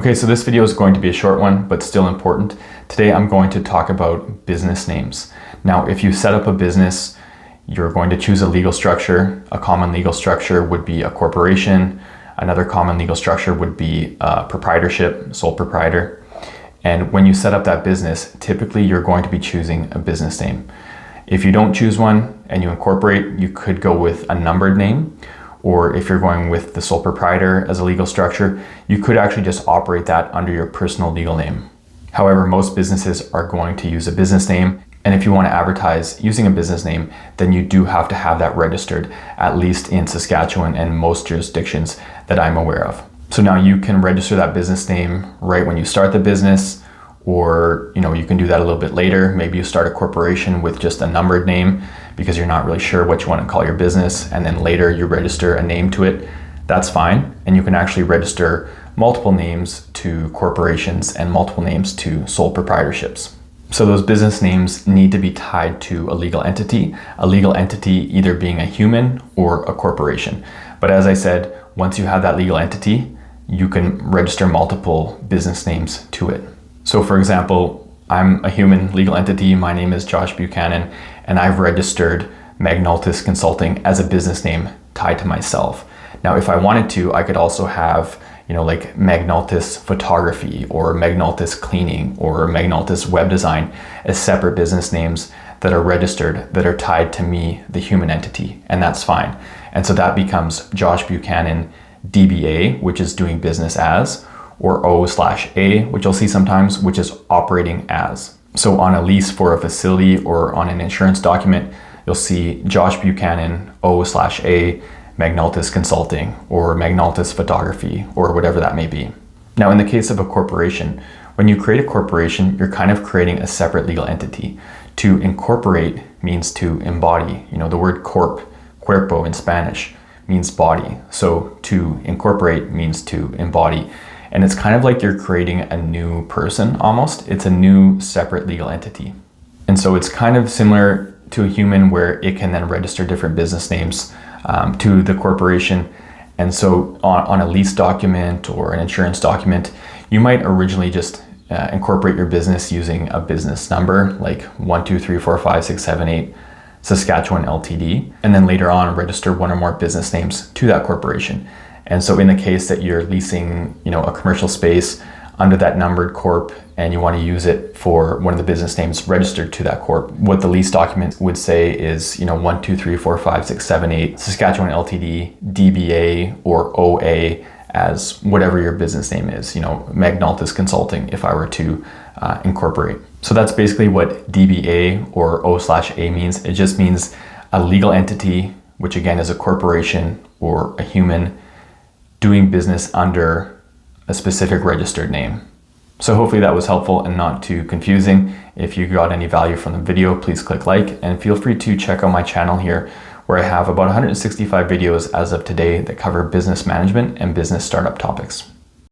Okay, so this video is going to be a short one, but still important. Today I'm going to talk about business names. Now, if you set up a business, you're going to choose a legal structure. A common legal structure would be a corporation. Another common legal structure would be a proprietorship, sole proprietor. And when you set up that business, typically you're going to be choosing a business name. If you don't choose one and you incorporate, you could go with a numbered name. Or if you're going with the sole proprietor as a legal structure, you could actually just operate that under your personal legal name. However, most businesses are going to use a business name. And if you want to advertise using a business name, then you do have to have that registered, at least in Saskatchewan and most jurisdictions that I'm aware of. So now you can register that business name right when you start the business, or you can do that a little bit later. Maybe you start a corporation with just a numbered name because you're not really sure what you want to call your business, and then later you register a name to it. That's fine. And you can actually register multiple names to corporations and multiple names to sole proprietorships. So those business names need to be tied to a legal entity either being a human or a corporation. But as I said, once you have that legal entity, you can register multiple business names to it. So for example, I'm a human legal entity. My name is Josh Buchanan, and I've registered Magnaltis Consulting as a business name tied to myself. Now, if I wanted to, I could also have, like Magnaltis Photography or Magnaltis Cleaning or Magnaltis Web Design as separate business names that are registered, that are tied to me, the human entity, and that's fine. And so that becomes Josh Buchanan DBA, which is doing business as, or O/A, which you'll see sometimes, which is operating as. So on a lease for a facility or on an insurance document, you'll see Josh Buchanan O/A Magnaltis Consulting or Magnaltis Photography or whatever that may be. Now, in the case of a corporation, when you create a corporation, you're kind of creating a separate legal entity. To incorporate means to embody. The word cuerpo in Spanish means body. So to incorporate means to embody. And it's kind of like you're creating a new person almost. It's a new separate legal entity. And so it's kind of similar to a human where it can then register different business names to the corporation. And so on a lease document or an insurance document, you might originally just incorporate your business using a business number like 1234567 Saskatchewan LTD, and then later on register one or more business names to that corporation. And so in the case that you're leasing, a commercial space under that numbered corp and you want to use it for one of the business names registered to that corp, what the lease document would say is, 1234567 Saskatchewan LTD, DBA or OA as whatever your business name is, Magnaltis Consulting if I were to incorporate. So that's basically what DBA or O/A means. It just means a legal entity, which again is a corporation or a human, doing business under a specific registered name. So hopefully that was helpful and not too confusing. If you got any value from the video, please click like and feel free to check out my channel here where I have about 165 videos as of today that cover business management and business startup topics.